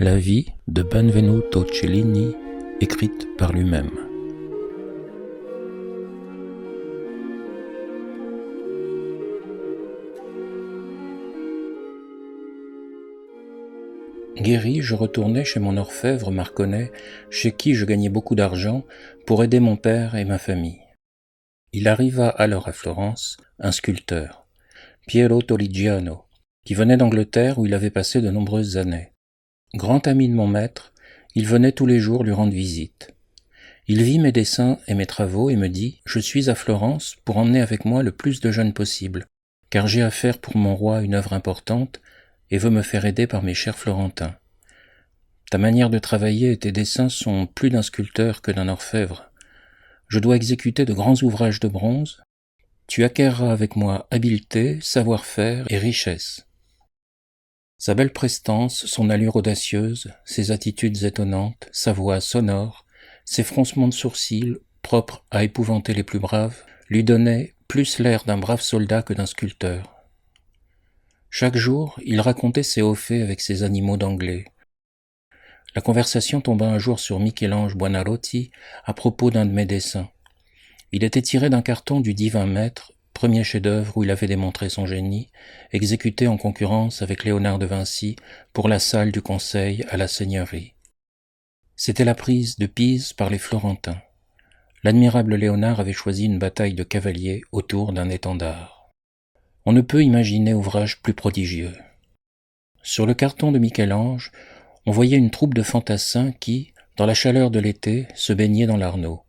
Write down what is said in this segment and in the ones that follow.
La vie de Benvenuto Cellini, écrite par lui-même. Guéri, je retournai chez mon orfèvre Marconnet, chez qui je gagnais beaucoup d'argent, pour aider mon père et ma famille. Il arriva alors à Florence un sculpteur, Piero Torrigiano, qui venait d'Angleterre où il avait passé de nombreuses années. Grand ami de mon maître, il venait tous les jours lui rendre visite. Il vit mes dessins et mes travaux et me dit « Je suis à Florence pour emmener avec moi le plus de jeunes possible, car j'ai à faire pour mon roi une œuvre importante et veux me faire aider par mes chers Florentins. Ta manière de travailler et tes dessins sont plus d'un sculpteur que d'un orfèvre. Je dois exécuter de grands ouvrages de bronze. Tu acquerras avec moi habileté, savoir-faire et richesse. » Sa belle prestance, son allure audacieuse, ses attitudes étonnantes, sa voix sonore, ses froncements de sourcils, propres à épouvanter les plus braves, lui donnaient plus l'air d'un brave soldat que d'un sculpteur. Chaque jour, il racontait ses hauts faits avec ses animaux d'anglais. La conversation tomba un jour sur Michel-Ange Buonarroti à propos d'un de mes dessins. Il était tiré d'un carton du Divin Maître, premier chef-d'œuvre où il avait démontré son génie, exécuté en concurrence avec Léonard de Vinci pour la salle du Conseil à la Seigneurie. C'était la prise de Pise par les Florentins. L'admirable Léonard avait choisi une bataille de cavaliers autour d'un étendard. On ne peut imaginer ouvrage plus prodigieux. Sur le carton de Michel-Ange, on voyait une troupe de fantassins qui, dans la chaleur de l'été, se baignaient dans l'Arno.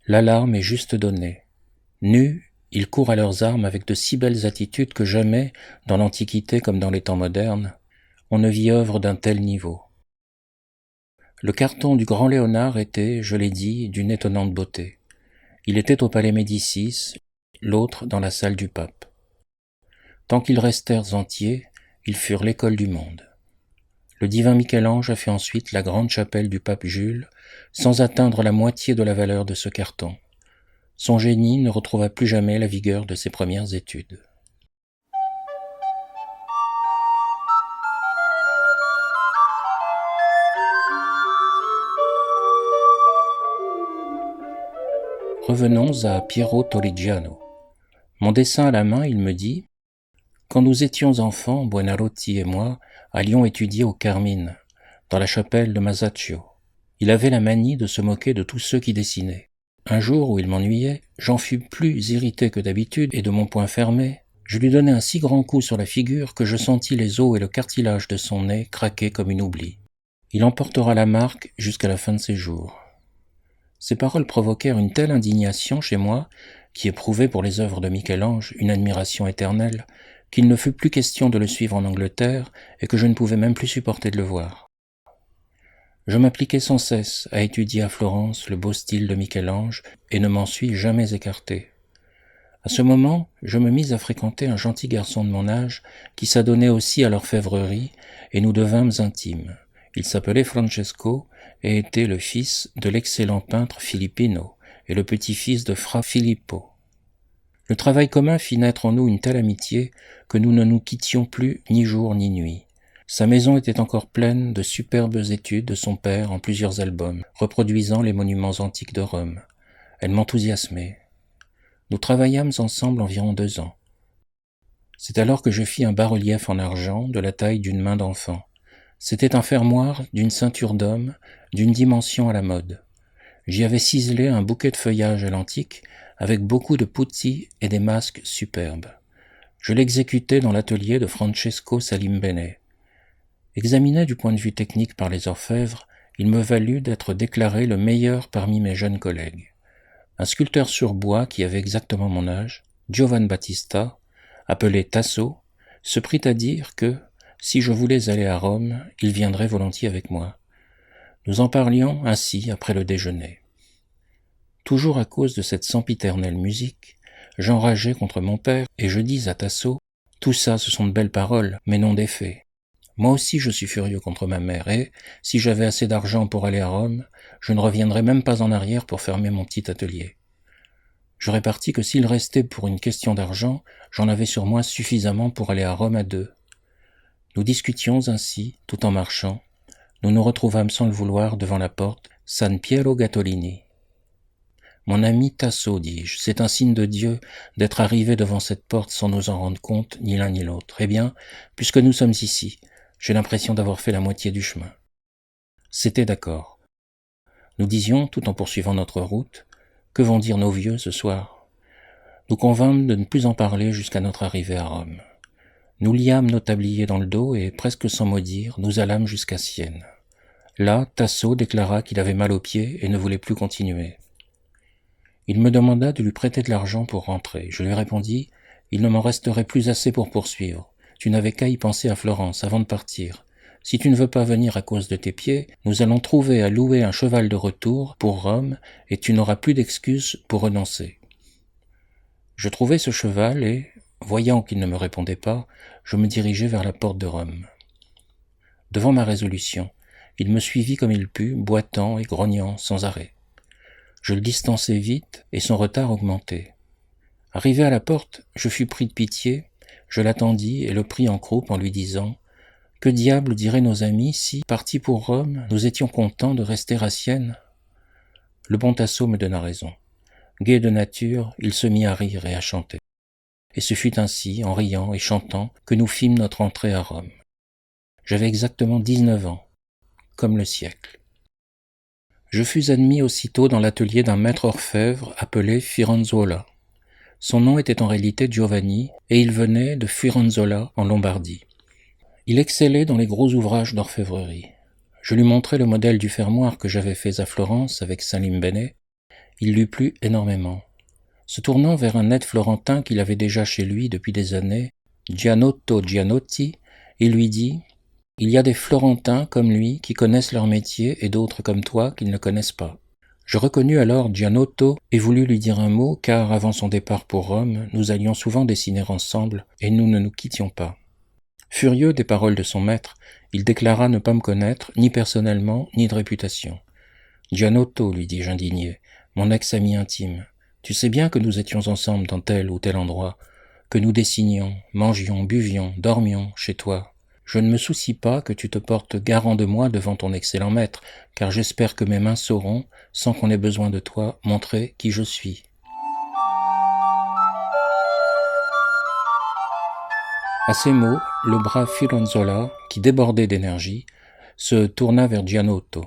L'alarme est juste donnée. Nus, ils courent à leurs armes avec de si belles attitudes que jamais, dans l'Antiquité comme dans les temps modernes, on ne vit œuvre d'un tel niveau. Le carton du grand Léonard était, je l'ai dit, d'une étonnante beauté. Il était au palais Médicis, l'autre dans la salle du pape. Tant qu'ils restèrent entiers, ils furent l'école du monde. Le divin Michel-Ange a fait ensuite la grande chapelle du pape Jules, sans atteindre la moitié de la valeur de ce carton. Son génie ne retrouva plus jamais la vigueur de ses premières études. Revenons à Piero Torrigiano. Mon dessin à la main, il me dit « Quand nous étions enfants, Buonarroti et moi, allions étudier au Carmine, dans la chapelle de Masaccio. Il avait la manie de se moquer de tous ceux qui dessinaient. Un jour où il m'ennuyait, j'en fus plus irrité que d'habitude et de mon poing fermé, je lui donnai un si grand coup sur la figure que je sentis les os et le cartilage de son nez craquer comme une oublie. Il emportera la marque jusqu'à la fin de ses jours. » Ces paroles provoquèrent une telle indignation chez moi, qui éprouvait pour les œuvres de Michel-Ange une admiration éternelle, qu'il ne fut plus question de le suivre en Angleterre et que je ne pouvais même plus supporter de le voir. Je m'appliquai sans cesse à étudier à Florence le beau style de Michel-Ange et ne m'en suis jamais écarté. À ce moment, je me mis à fréquenter un gentil garçon de mon âge qui s'adonnait aussi à l'orfèvrerie et nous devînmes intimes. Il s'appelait Francesco et était le fils de l'excellent peintre Filippino et le petit-fils de Fra Filippo. Le travail commun fit naître en nous une telle amitié que nous ne nous quittions plus ni jour ni nuit. Sa maison était encore pleine de superbes études de son père en plusieurs albums, reproduisant les monuments antiques de Rome. Elle m'enthousiasmait. Nous travaillâmes ensemble environ 2 ans. C'est alors que je fis un bas-relief en argent de la taille d'une main d'enfant. C'était un fermoir d'une ceinture d'homme, d'une dimension à la mode. J'y avais ciselé un bouquet de feuillage à l'antique, avec beaucoup de putti et des masques superbes. Je l'exécutai dans l'atelier de Francesco Salimbene. Examiné du point de vue technique par les orfèvres, il me valut d'être déclaré le meilleur parmi mes jeunes collègues. Un sculpteur sur bois qui avait exactement mon âge, Giovan Battista, appelé Tasso, se prit à dire que, si je voulais aller à Rome, il viendrait volontiers avec moi. Nous en parlions ainsi après le déjeuner. Toujours à cause de cette sempiternelle musique, j'enrageais contre mon père et je dis à Tasso « Tout ça, ce sont de belles paroles, mais non des faits. Moi aussi je suis furieux contre ma mère et, si j'avais assez d'argent pour aller à Rome, je ne reviendrais même pas en arrière pour fermer mon petit atelier. » Je répartis que s'il restait pour une question d'argent, j'en avais sur moi suffisamment pour aller à Rome à 2. Nous discutions ainsi, tout en marchant. nous nous retrouvâmes sans le vouloir devant la porte San Piero Gattolini. « Mon ami Tasso, dis-je, c'est un signe de Dieu d'être arrivé devant cette porte sans nous en rendre compte, ni l'un ni l'autre. Eh bien, puisque nous sommes ici, j'ai l'impression d'avoir fait la moitié du chemin. » C'était d'accord. Nous disions, tout en poursuivant notre route, « Que vont dire nos vieux ce soir ?» Nous convînmes de ne plus en parler jusqu'à notre arrivée à Rome. Nous liâmes nos tabliers dans le dos et, presque sans mot dire, nous allâmes jusqu'à Sienne. Là, Tasso déclara qu'il avait mal aux pieds et ne voulait plus continuer. Il me demanda de lui prêter de l'argent pour rentrer. Je lui répondis, « Il ne m'en resterait plus assez pour poursuivre. Tu n'avais qu'à y penser à Florence avant de partir. Si tu ne veux pas venir à cause de tes pieds, nous allons trouver à louer un cheval de retour pour Rome et tu n'auras plus d'excuses pour renoncer. » Je trouvai ce cheval et, voyant qu'il ne me répondait pas, je me dirigeai vers la porte de Rome. Devant ma résolution, il me suivit comme il put, boitant et grognant sans arrêt. Je le distançai vite et son retard augmentait. Arrivé à la porte, je fus pris de pitié, je l'attendis et le pris en croupe en lui disant « Que diable diraient nos amis si, partis pour Rome, nous étions contents de rester à Sienne ?» Le bon Tasso me donna raison. Gai de nature, il se mit à rire et à chanter. Et ce fut ainsi, en riant et chantant, que nous fîmes notre entrée à Rome. J'avais exactement 19 ans, comme le siècle. Je fus admis aussitôt dans l'atelier d'un maître orfèvre appelé Firenzuola. Son nom était en réalité Giovanni, et il venait de Firenzuola en Lombardie. Il excellait dans les gros ouvrages d'orfèvrerie. Je lui montrai le modèle du fermoir que j'avais fait à Florence avec Salimbene. Il lui plut énormément. Se tournant vers un aide florentin qu'il avait déjà chez lui depuis des années, Gianotto Gianotti, il lui dit « Il y a des Florentins comme lui qui connaissent leur métier et d'autres comme toi qui ne le connaissent pas. » Je reconnus alors Gianotto et voulus lui dire un mot car avant son départ pour Rome, nous allions souvent dessiner ensemble et nous ne nous quittions pas. Furieux des paroles de son maître, il déclara ne pas me connaître ni personnellement ni de réputation. « Gianotto, lui dis-je indigné, mon ex-ami intime, tu sais bien que nous étions ensemble dans tel ou tel endroit, que nous dessinions, mangions, buvions, dormions chez toi. Je ne me soucie pas que tu te portes garant de moi devant ton excellent maître, car j'espère que mes mains sauront, sans qu'on ait besoin de toi, montrer qui je suis. » À ces mots, le brave Firenzuola, qui débordait d'énergie, se tourna vers Gianotto.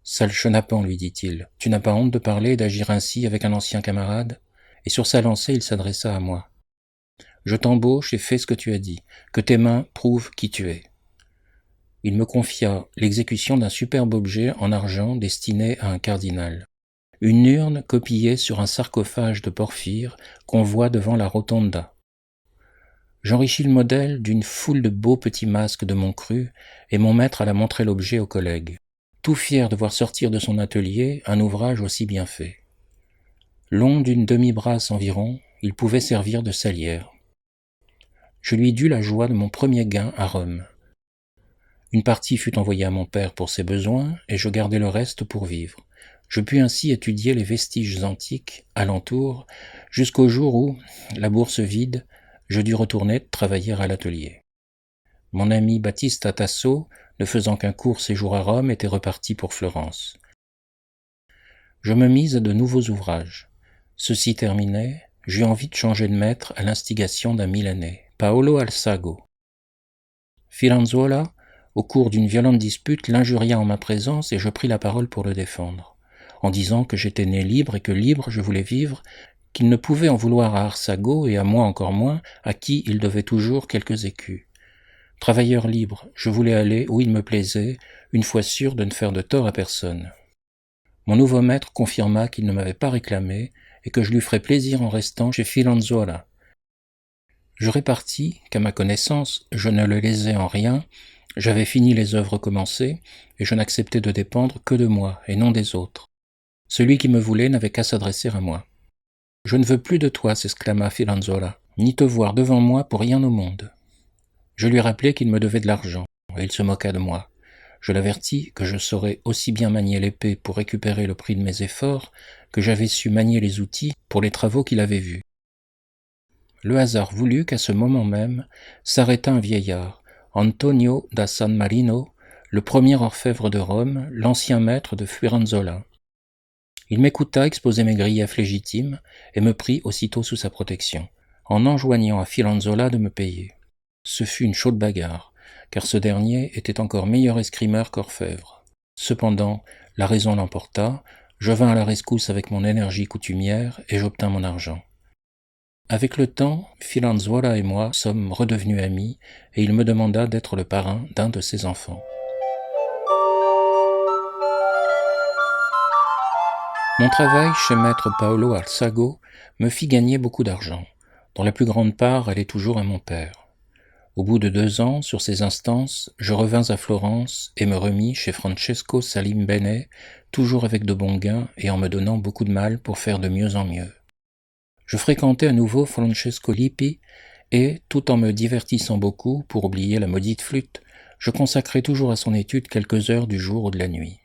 « Sale chenapan, lui dit-il, tu n'as pas honte de parler et d'agir ainsi avec un ancien camarade ?» Et sur sa lancée, il s'adressa à moi. « Je t'embauche et fais ce que tu as dit, que tes mains prouvent qui tu es. » Il me confia l'exécution d'un superbe objet en argent destiné à un cardinal. Une urne copiée sur un sarcophage de porphyre qu'on voit devant la rotonda. J'enrichis le modèle d'une foule de beaux petits masques de mon cru et mon maître alla montrer l'objet aux collègues, tout fier de voir sortir de son atelier un ouvrage aussi bien fait. Long d'une demi-brasse environ, il pouvait servir de salière. Je lui dus la joie de mon premier gain à Rome. Une partie fut envoyée à mon père pour ses besoins et je gardai le reste pour vivre. Je pus ainsi étudier les vestiges antiques alentour jusqu'au jour où, la bourse vide, je dus retourner travailler à l'atelier. Mon ami Battista Tasso, ne faisant qu'un court séjour à Rome, était reparti pour Florence. Je me mis à de nouveaux ouvrages. Ceux-ci terminés, j'eus envie de changer de maître à l'instigation d'un Milanais, Paolo Alsago. Firenzuola, au cours d'une violente dispute, l'injuria en ma présence et je pris la parole pour le défendre, en disant que j'étais né libre et que libre je voulais vivre, qu'il ne pouvait en vouloir à Arsago et à moi encore moins, à qui il devait toujours quelques écus. Travailleur libre, je voulais aller où il me plaisait, une fois sûr de ne faire de tort à personne. Mon nouveau maître confirma qu'il ne m'avait pas réclamé et que je lui ferais plaisir en restant chez Firenzuola. Je répartis qu'à ma connaissance, je ne le lésais en rien, j'avais fini les œuvres commencées et je n'acceptais de dépendre que de moi et non des autres. Celui qui me voulait n'avait qu'à s'adresser à moi. « Je ne veux plus de toi, s'exclama Firenzuola, ni te voir devant moi pour rien au monde. » Je lui rappelai qu'il me devait de l'argent, et il se moqua de moi. Je l'avertis que je saurais aussi bien manier l'épée pour récupérer le prix de mes efforts que j'avais su manier les outils pour les travaux qu'il avait vus. Le hasard voulut qu'à ce moment même s'arrêta un vieillard, Antonio da San Marino, le premier orfèvre de Rome, l'ancien maître de Firenzola. Il m'écouta exposer mes griefs légitimes et me prit aussitôt sous sa protection, en enjoignant à Firenzola de me payer. Ce fut une chaude bagarre, car ce dernier était encore meilleur escrimeur qu'orfèvre. Cependant, la raison l'emporta, je vins à la rescousse avec mon énergie coutumière et j'obtins mon argent. Avec le temps, Firenzuola et moi sommes redevenus amis et il me demanda d'être le parrain d'un de ses enfants. Mon travail chez maître Paolo Alsago me fit gagner beaucoup d'argent, dont la plus grande part allait toujours à mon père. Au bout de 2 ans, sur ses instances, je revins à Florence et me remis chez Francesco Salimbene, toujours avec de bons gains et en me donnant beaucoup de mal pour faire de mieux en mieux. Je fréquentais à nouveau Francesco Lippi et, tout en me divertissant beaucoup pour oublier la maudite flûte, je consacrais toujours à son étude quelques heures du jour ou de la nuit.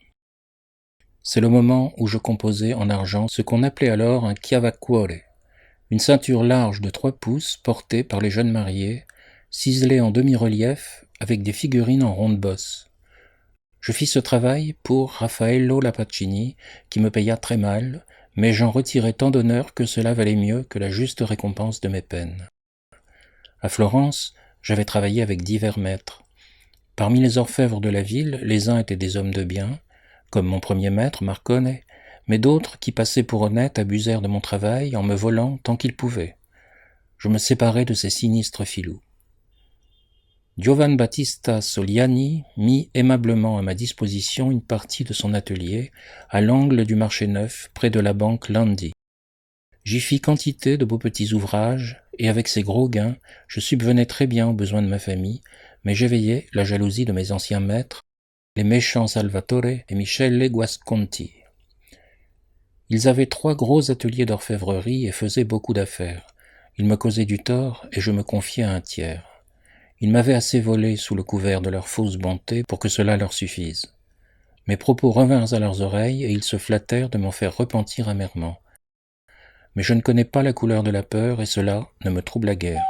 C'est le moment où je composais en argent ce qu'on appelait alors un chiavacuore, une ceinture large de 3 pouces portée par les jeunes mariés, ciselée en demi-relief avec des figurines en ronde bosse. Je fis ce travail pour Raffaello Lapaccini, qui me paya très mal, mais j'en retirai tant d'honneur que cela valait mieux que la juste récompense de mes peines. À Florence, j'avais travaillé avec divers maîtres. Parmi les orfèvres de la ville, les uns étaient des hommes de bien, comme mon premier maître, Marcone, mais d'autres, qui passaient pour honnêtes, abusèrent de mon travail en me volant tant qu'ils pouvaient. Je me séparai de ces sinistres filous. Giovan Battista Soliani mit aimablement à ma disposition une partie de son atelier à l'angle du marché neuf, près de la banque Landi. J'y fis quantité de beaux petits ouvrages, et avec ces gros gains, je subvenais très bien aux besoins de ma famille, mais j'éveillais la jalousie de mes anciens maîtres, les méchants Salvatore et Michele Guasconti. Ils avaient 3 gros ateliers d'orfèvrerie et faisaient beaucoup d'affaires. Ils me causaient du tort et je me confiais à un tiers. Ils m'avaient assez volé sous le couvert de leur fausse bonté pour que cela leur suffise. Mes propos revinrent à leurs oreilles et ils se flattèrent de m'en faire repentir amèrement. Mais je ne connais pas la couleur de la peur et cela ne me troubla guère.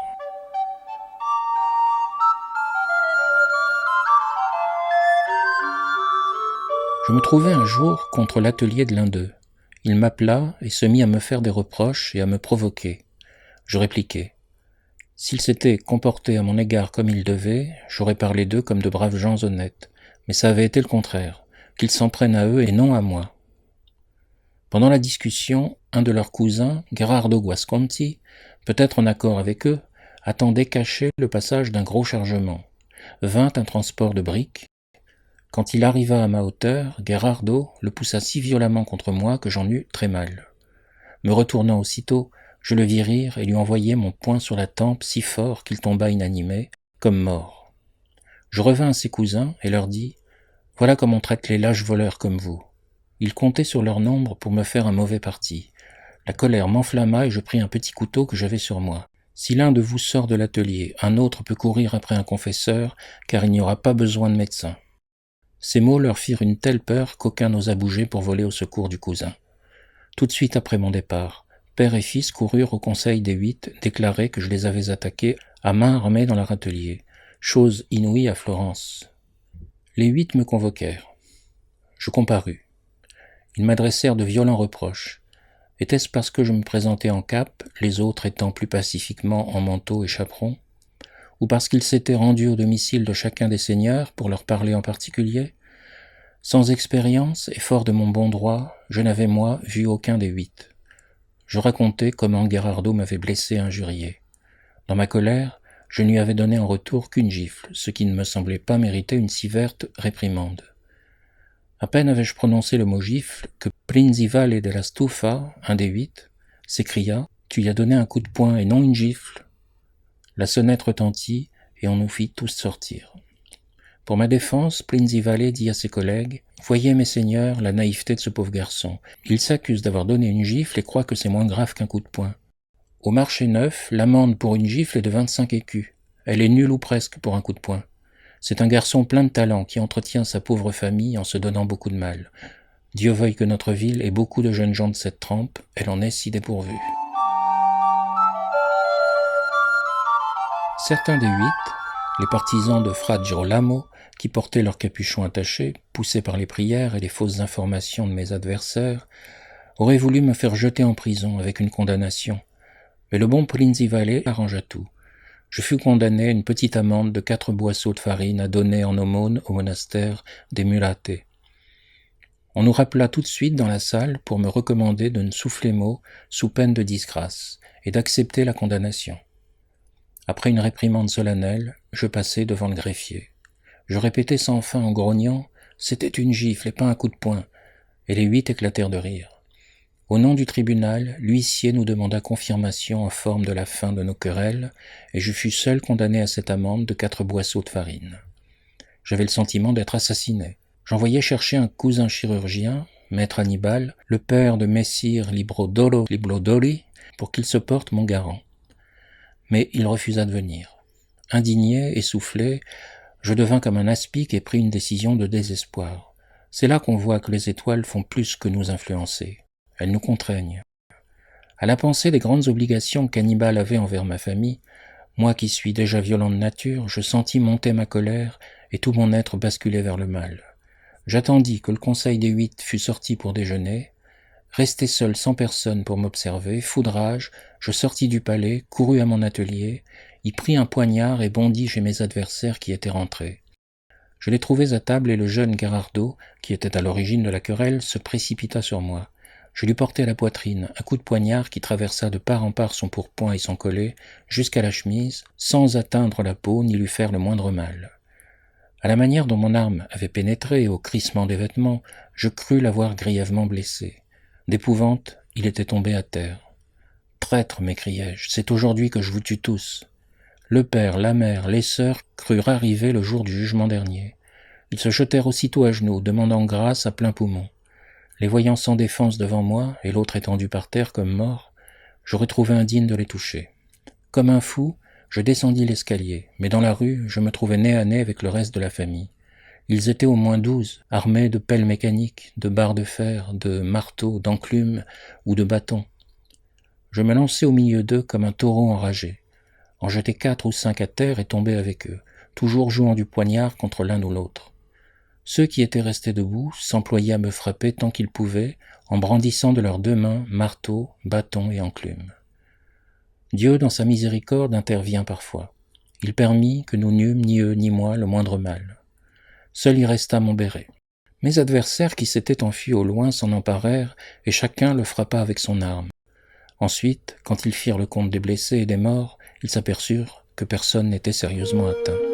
Je me trouvai un jour contre l'atelier de l'un d'eux. Il m'appela et se mit à me faire des reproches et à me provoquer. Je répliquai. S'ils s'étaient comportés à mon égard comme ils devaient, j'aurais parlé d'eux comme de braves gens honnêtes, mais ça avait été le contraire, qu'ils s'en prennent à eux et non à moi. Pendant la discussion, un de leurs cousins, Gerardo Guasconti, peut-être en accord avec eux, attendait caché le passage d'un gros chargement. Vint un transport de briques. Quand il arriva à ma hauteur, Gerardo le poussa si violemment contre moi que j'en eus très mal. Me retournant aussitôt, je le vis rire et lui envoyai mon poing sur la tempe si fort qu'il tomba inanimé, comme mort. Je revins à ses cousins et leur dis « Voilà comme on traite les lâches voleurs comme vous. » Ils comptaient sur leur nombre pour me faire un mauvais parti. La colère m'enflamma et je pris un petit couteau que j'avais sur moi. Si l'un de vous sort de l'atelier, un autre peut courir après un confesseur, car il n'y aura pas besoin de médecin. Ces mots leur firent une telle peur qu'aucun n'osa bouger pour voler au secours du cousin. Tout de suite après mon départ, père et fils coururent au conseil des 8 déclarer que je les avais attaqués à main armée dans leur atelier, chose inouïe à Florence. Les 8 me convoquèrent. Je comparus. Ils m'adressèrent de violents reproches. Était-ce parce que je me présentais en cape, les autres étant plus pacifiquement en manteau et chaperon, ou parce qu'ils s'étaient rendus au domicile de chacun des seigneurs pour leur parler en particulier? Sans expérience et fort de mon bon droit, je n'avais, moi, vu aucun des 8. Je racontai comment Gerardo m'avait blessé et injurié. Dans ma colère, je ne lui avais donné en retour qu'une gifle, ce qui ne me semblait pas mériter une si verte réprimande. À peine avais-je prononcé le mot gifle que Principale della Stufa, un des 8, s'écria « Tu y as donné un coup de poing et non une gifle ?» La sonnette retentit et on nous fit tous sortir. Pour ma défense, Principale dit à ses collègues « Voyez, mes seigneurs, la naïveté de ce pauvre garçon. Il s'accuse d'avoir donné une gifle et croit que c'est moins grave qu'un coup de poing. Au marché neuf, l'amende pour une gifle est de 25 écus. Elle est nulle ou presque pour un coup de poing. C'est un garçon plein de talent qui entretient sa pauvre famille en se donnant beaucoup de mal. Dieu veuille que notre ville ait beaucoup de jeunes gens de cette trempe, elle en est si dépourvue. » Certains des 8, Les partisans de Fra Girolamo, qui portaient leurs capuchons attachés, poussés par les prières et les fausses informations de mes adversaires, auraient voulu me faire jeter en prison avec une condamnation. Mais le bon Prinzivale arrangea tout. Je fus condamné à une petite amende de 4 boisseaux de farine à donner en aumône au monastère des Murate. On nous rappela tout de suite dans la salle pour me recommander de ne souffler mot sous peine de disgrâce et d'accepter la condamnation. Après une réprimande solennelle, je passai devant le greffier. Je répétai sans fin en grognant « C'était une gifle et pas un coup de poing », et les 8 éclatèrent de rire. Au nom du tribunal, l'huissier nous demanda confirmation en forme de la fin de nos querelles, et je fus seul condamné à cette amende de 4 boisseaux de farine. J'avais le sentiment d'être assassiné. J'envoyai chercher un cousin chirurgien, maître Hannibal, le père de messire Liblodoli, pour qu'il se porte mon garant. Mais il refusa de venir. Indigné, essoufflé, je devins comme un aspic et pris une décision de désespoir. C'est là qu'on voit que les étoiles font plus que nous influencer. Elles nous contraignent. À la pensée des grandes obligations qu'Hannibal avait envers ma famille, moi qui suis déjà violent de nature, je sentis monter ma colère et tout mon être basculer vers le mal. J'attendis que le conseil des 8 fût sorti pour déjeuner. Resté seul sans personne pour m'observer, fou de rage, je sortis du palais, courus à mon atelier, y pris un poignard et bondis chez mes adversaires qui étaient rentrés. Je les trouvais à table et le jeune Gherardo, qui était à l'origine de la querelle, se précipita sur moi. Je lui portai à la poitrine un coup de poignard qui traversa de part en part son pourpoint et son collet, jusqu'à la chemise, sans atteindre la peau ni lui faire le moindre mal. À la manière dont mon arme avait pénétré et au crissement des vêtements, je crus l'avoir grièvement blessé. D'épouvante, il était tombé à terre. « Traître, m'écriai-je, c'est aujourd'hui que je vous tue tous. » Le père, la mère, les sœurs crurent arriver le jour du jugement dernier. Ils se jetèrent aussitôt à genoux, demandant grâce à plein poumon. Les voyant sans défense devant moi, et l'autre étendu par terre comme mort, je retrouvai indigne de les toucher. Comme un fou, je descendis l'escalier, mais dans la rue, je me trouvai nez à nez avec le reste de la famille. Ils étaient au moins 12, armés de pelles mécaniques, de barres de fer, de marteaux, d'enclumes ou de bâtons. Je me lançai au milieu d'eux comme un taureau enragé. En jetai 4 ou 5 à terre et tombai avec eux, toujours jouant du poignard contre l'un ou l'autre. Ceux qui étaient restés debout s'employaient à me frapper tant qu'ils pouvaient, en brandissant de leurs 2 mains marteaux, bâtons et enclumes. Dieu, dans sa miséricorde, intervient parfois. Il permit que nous n'eûmes, ni eux ni moi, le moindre mal. Seul y resta mon béret. Mes adversaires qui s'étaient enfuis au loin s'en emparèrent, et chacun le frappa avec son arme. Ensuite, quand ils firent le compte des blessés et des morts, ils s'aperçurent que personne n'était sérieusement atteint.